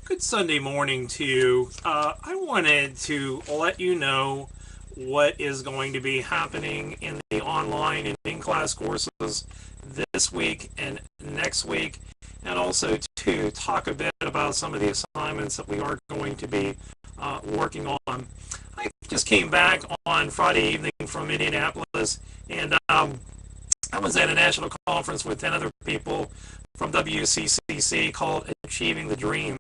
Good Sunday morning to you. I wanted to let you know what is going to be happening in the online and in-class courses this week and next week, and also to talk a bit about some of the assignments that we are going to be working on. I just came back on Friday evening from Indianapolis, and I was at a national conference with 10 other people from WCCC called Achieving the Dream.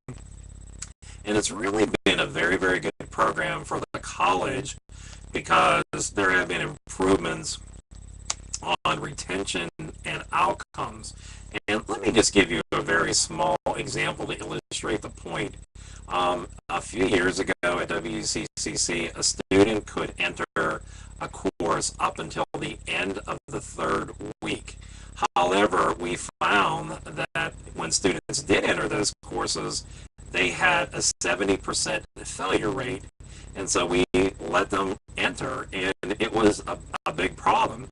And it's really been a very, very good program for the college because there have been improvements on retention and outcomes. And let me just give you a very small example to illustrate the point. A few years ago at WCCC, a student could enter a course up until the end of the third week. However, we found that when students did enter those courses, they had a 70% failure rate. And so we let them enter, and it was a big problem.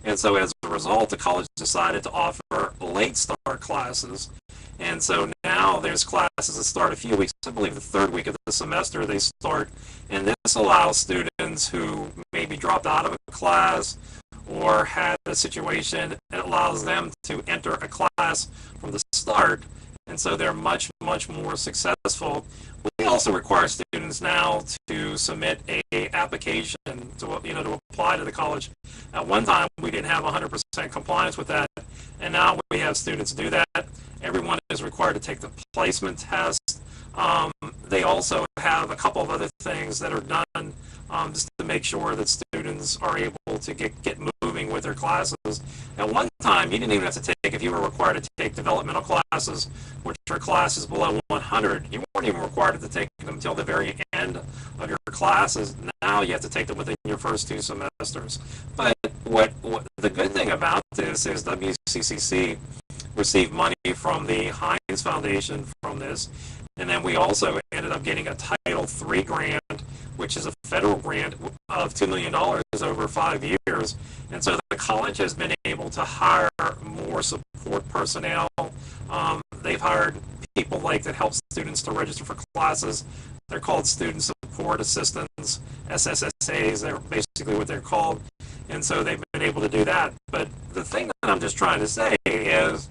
And so as a result, the college decided to offer late start classes. And so now there's classes that start a few weeks, I believe the third week of the semester they start. And this allows students who maybe dropped out of a class or had a situation, it allows them to enter a class from the start. And so they're much, much more successful. We also require students now to submit a application to apply to the college. At one time, we didn't have 100% compliance with that, and now we have students do that. Everyone is required to take the placement test. They also have a couple of other things that are done just to make sure that students are able to get moving with their classes. At one time, you didn't even have to take, if you were required to take developmental classes, which are classes below 100, you weren't even required to take them until the very end of your classes. Now you have to take them within your first two semesters. But what the good thing about this is WCCC received money from the Heinz Foundation from this. And then we also ended up getting a Title III grant, which is a federal grant of $2 million over 5 years. And so the college has been able to hire more support personnel. They've hired people like that help students to register for classes. They're called student support assistants, SSSAs. They're basically what they're called. And so they've been able to do that. But the thing that I'm just trying to say is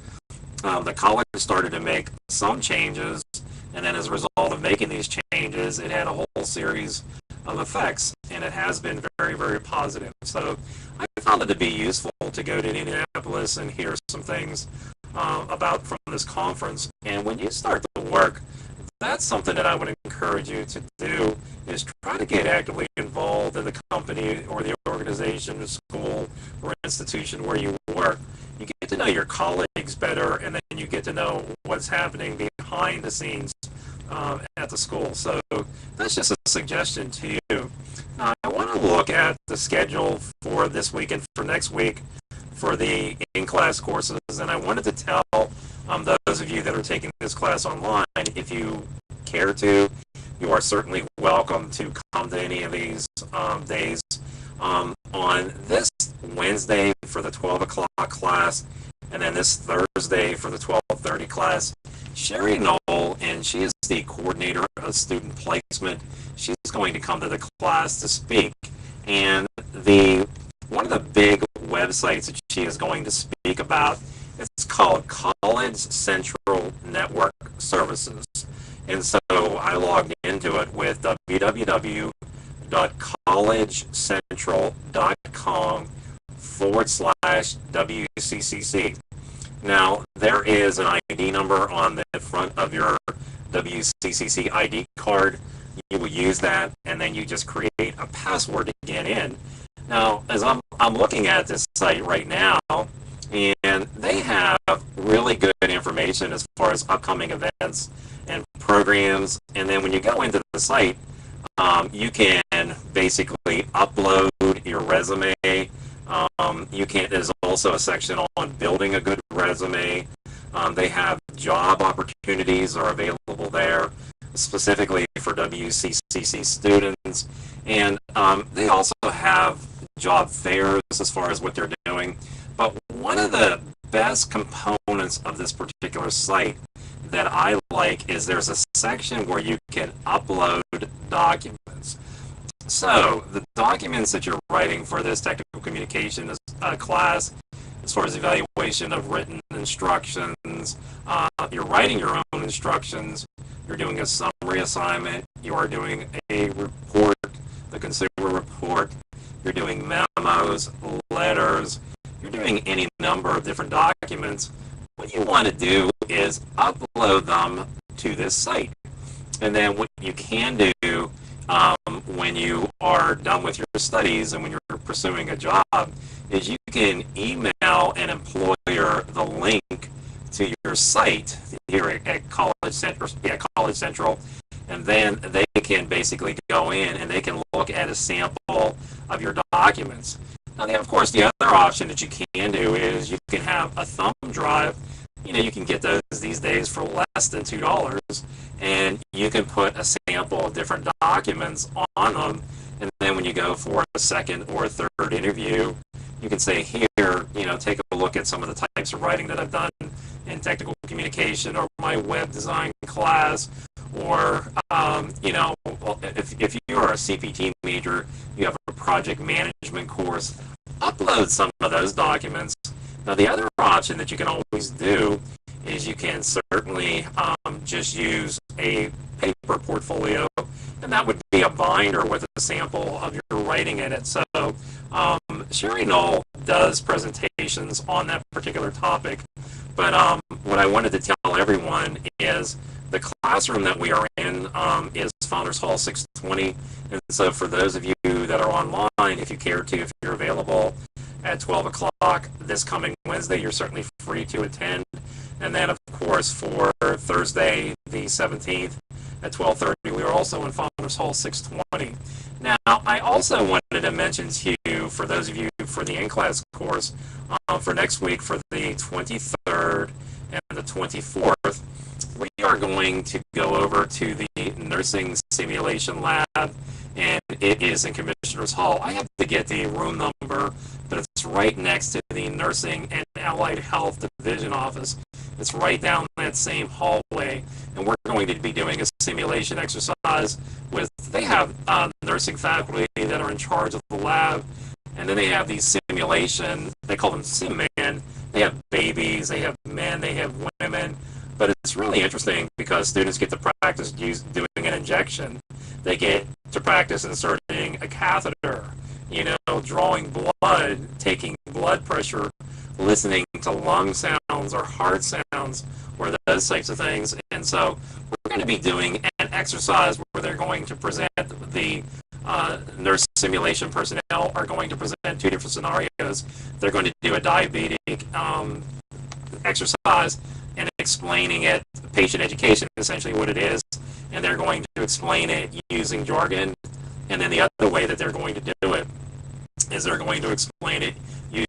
the college started to make some changes, and then as a result of making these changes, it had a whole series of effects, and it has been very, very positive. So I found it to be useful to go to Indianapolis and hear some things about from this conference. And when you start to work, that's something that I would encourage you to do, is try to get actively involved in the company or the organization, the school or institution where you work. You get to know your colleagues better, and then you get to know what's happening behind the scenes at the school. So that's just a suggestion to you. I want to look at the schedule for this week and for next week for the in-class courses, and I wanted to tell those of you that are taking this class online, if you care to, you are certainly welcome to come to any of these days. On this Wednesday for the 12 o'clock class, and then this Thursday for the 12:30 class, Sherry Knoll, and she is the coordinator of student placement, she's going to come to the class to speak. And one of the big websites that she is going to speak about, it's called College Central Network Services. And so I logged into it with www.collegecentralcom/WCCC. Now, there is an ID number on the front of your WCCC ID card. You will use that, and then you just create a password to get in. Now, as I'm looking at this site right now, and they have really good information as far as upcoming events and programs. And then when you go into the site, you can basically upload your resume. There's also a section on building a good resume. They have job opportunities are available there, specifically for WCCC students. And they also have job fairs as far as what they're doing. But one of the best components of this particular site that I like is there's a section where you can upload documents. So the documents that you're writing for this technical communication class, as far as evaluation of written instructions, you're writing your own instructions, you're doing a summary assignment, you are doing a report, the consumer report, you're doing memos, letters, you're doing any number of different documents. What you want to do is upload them to this site. And then what you can do when you are done with your studies and when you're pursuing a job is you can email an employer the link to your site here at College Central, and then they can basically go in and they can look at a sample of your documents. Now, of course, the other option that you can do is you can have a thumb drive. You know, you can get those these days for less than $2, and you can put a sample of different documents on them, and then when you go for a second or a third interview, you can say, here, you know, take a look at some of the types of writing that I've done in technical communication or my web design class, or, you know, if you are a CPT major, you have a project management course, upload some of those documents. Now, the other option that you can always do is you can certainly just use a paper portfolio, and that would be a binder with a sample of your writing in it. So Sherry Knoll does presentations on that particular topic, but what I wanted to tell everyone is the classroom that we are in is Founders Hall 620, and so for those of you that are online, if you care to, if you're available at 12 o'clock this coming Wednesday, you're certainly free to attend. And then, of course, for Thursday, the 17th at 12:30, we are also in Founders Hall 620. Now, I also wanted to mention to you, for those of you for the in-class course, for next week, for the 23rd and the 24th, we are going to go over to the nursing simulation lab, and it is in Commissioner's Hall. I have to get the room number, but it's right next to the Nursing and Allied Health Division office. It's right down that same hallway, and we're going to be doing a simulation exercise with, they have nursing faculty that are in charge of the lab, and then they have these simulation, they call them sim men. They have babies, they have men, they have women, but it's really interesting because students get to practice doing an injection. They get to practice inserting a catheter, you know, drawing blood, taking blood pressure, listening to lung sounds or heart sounds or those types of things. And so we're going to be doing an exercise where they're going to present, the nurse simulation personnel are going to present two different scenarios. They're going to do a diabetic exercise and explaining it, patient education, essentially what it is, and they're going to explain it using jargon. And then the other way that they're going to do it is they're going to explain it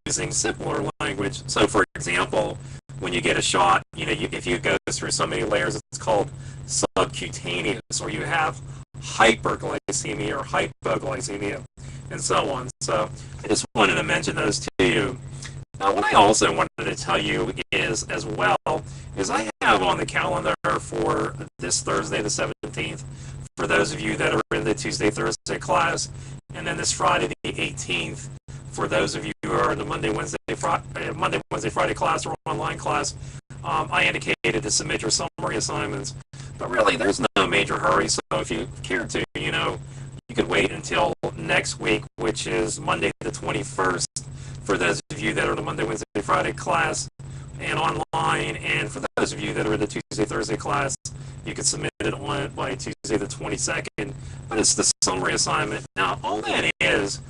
using simpler language. So, for example, when you get a shot, you know, if you go through so many layers, it's called subcutaneous, or you have hyperglycemia or hypoglycemia, and so on. So I just wanted to mention those to you. Now, what I also wanted to tell you is, as well, is I have on the calendar for this Thursday, the 17th, for those of you that are in the Tuesday, Thursday class, and then this Friday, the 18th, for those of you who are in the Monday, Wednesday, Friday class or online class. I indicated to submit your summary assignments, but really there's no major hurry, so if you care to, you know, you could wait until next week, which is Monday the 21st, for those of you that are in the Monday, Wednesday, Friday class and online, and for those of you that are in the Tuesday, Thursday class, you can submit it on by Tuesday the 22nd, but it's the summary assignment. Now, all that is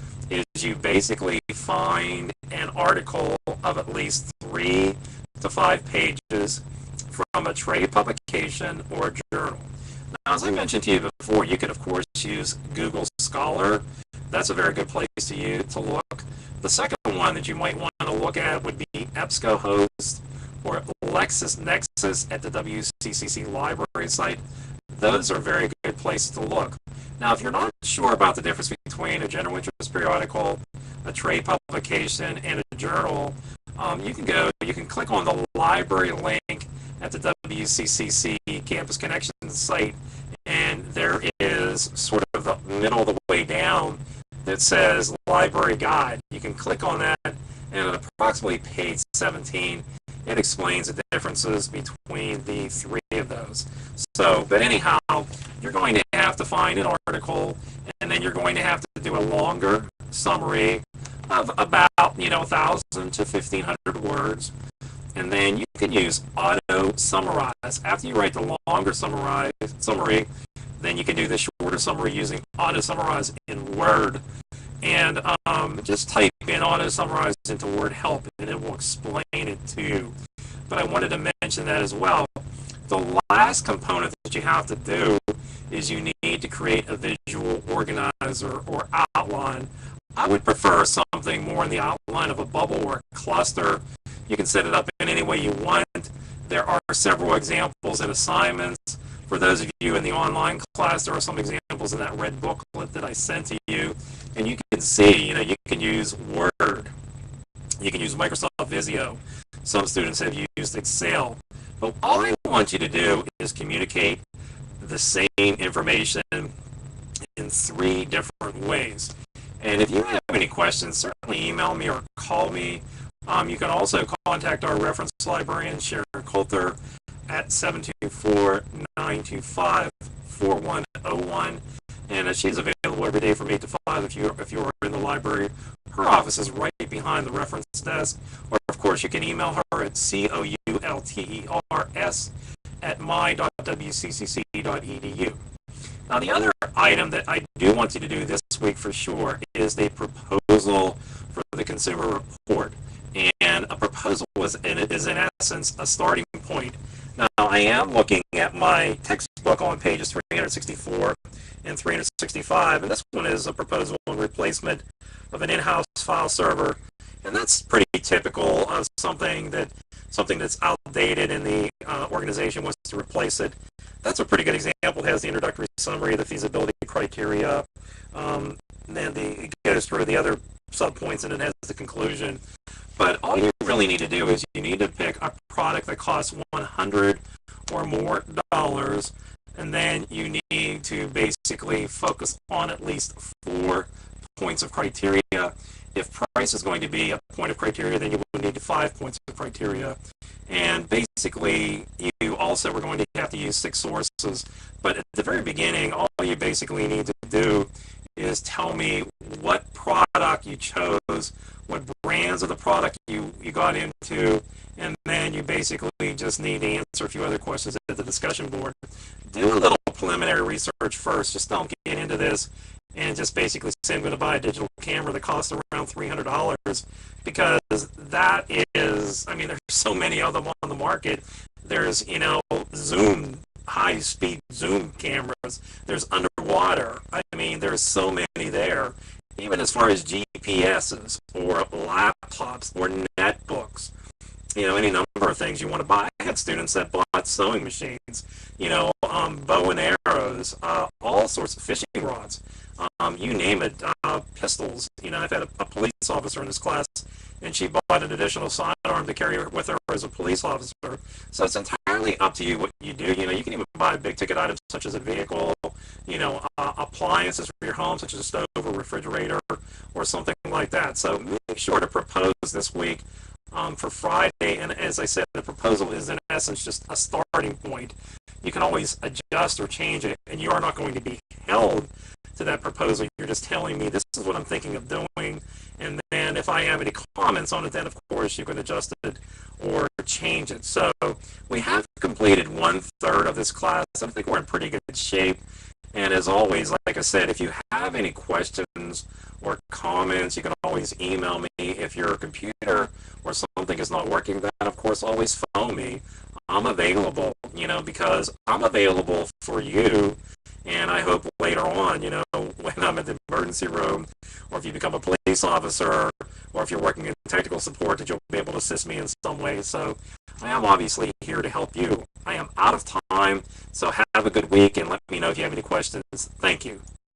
you basically find an article of at least 3 to 5 pages from a trade publication or a journal. Now, as I mentioned to you before, you could, of course, use Google Scholar. That's a very good place to look. The second one that you might want to look at would be EBSCOhost or LexisNexis at the WCCC library site. Those are very good places to look. Now, if you're not sure about the difference between a general interest periodical, a trade publication, and a journal, you can click on the library link at the WCCC Campus Connections site, and there is sort of the middle of the way down that says Library Guide. You can click on that, and at approximately page 17, it explains the differences between the three of those. So, but anyhow, you're going to have to find an article, and then you're going to have to do a longer summary of about 1,000 to 1,500 words, and then you can use auto summarize. After you write the longer summary, then you can do the shorter summary using auto summarize in Word, and just type in auto summarize into Word help, and it will explain it to you. But I wanted to mention that as well. The last component that you have to do is you need to create a visual organizer or outline. I would prefer something more in the outline of a bubble or a cluster. You can set it up in any way you want. There are several examples and assignments. For those of you in the online class, there are some examples in that red booklet that I sent to you. And you can see, you can use Word. You can use Microsoft Visio. Some students have used Excel. But all I want you to do is communicate the same information in 3 different ways. And if you have any questions, certainly email me or call me. You can also contact our reference librarian, Sharon Coulter, at 724-925-4101. And she's available every day from 8 to 5 if you're in the library. Her office is right behind the reference desk. Or, of course, you can email her at coulters@my.wccc.edu. Now, the other item that I do want you to do this week for sure is the proposal for the consumer report. And a proposal is in essence a starting point. Now, I am looking at my textbook on pages 364 and 365, and this one is a proposal and replacement of an in-house file server. And that's pretty typical of something that's outdated and the organization wants to replace it. That's a pretty good example. It has the introductory summary, the feasibility criteria, and then it goes through the other subpoints, and it has the conclusion. But all you really need to do is you need to pick a product that costs $100 or more, and then you need to basically focus on at least 4 points of criteria. If price is going to be a point of criteria, then you will need 5 points of criteria. And basically, you also are going to have to use 6 sources. But at the very beginning, all you basically need to do is tell me what product you chose, what brands of the product you got into, and then you basically just need to answer a few other questions at the discussion board. Do a little preliminary research first. Just don't get into this and just basically say I'm going to buy a digital camera that costs around $300, because that is, there's so many of them on the market. There's, Zoom, high-speed Zoom cameras. There's underwater. There's so many there. Even as far as GPSs or laptops or netbooks, any number of things you want to buy. I had students that bought sewing machines, bow and arrows, all sorts of fishing rods, you name it, pistols. I've had a police officer in this class, and she bought an additional sidearm to carry with her as a police officer. So it's entirely up to you what you do. You can even buy big ticket items such as a vehicle, appliances for your home, such as a stove or refrigerator or something like that. So make sure to propose this week for Friday. And as I said, the proposal is in essence just a starting point. You can always adjust or change it, and you are not going to be held to that proposal. You're just telling me this is what I'm thinking of doing, and then if I have any comments on it, then of course you can adjust it or change it. So we have completed 1/3 of this class. I think we're in pretty good shape. And as always, like I said, if you have any questions or comments, you can always email me. If your computer or something is not working, then of course always phone me. I'm available, because I'm available for you. And I hope later on, when I'm in the emergency room, or if you become a police officer, or if you're working in technical support, that you'll be able to assist me in some way. So I am obviously here to help you. I am out of time, so have a good week, and let me know if you have any questions. Thank you.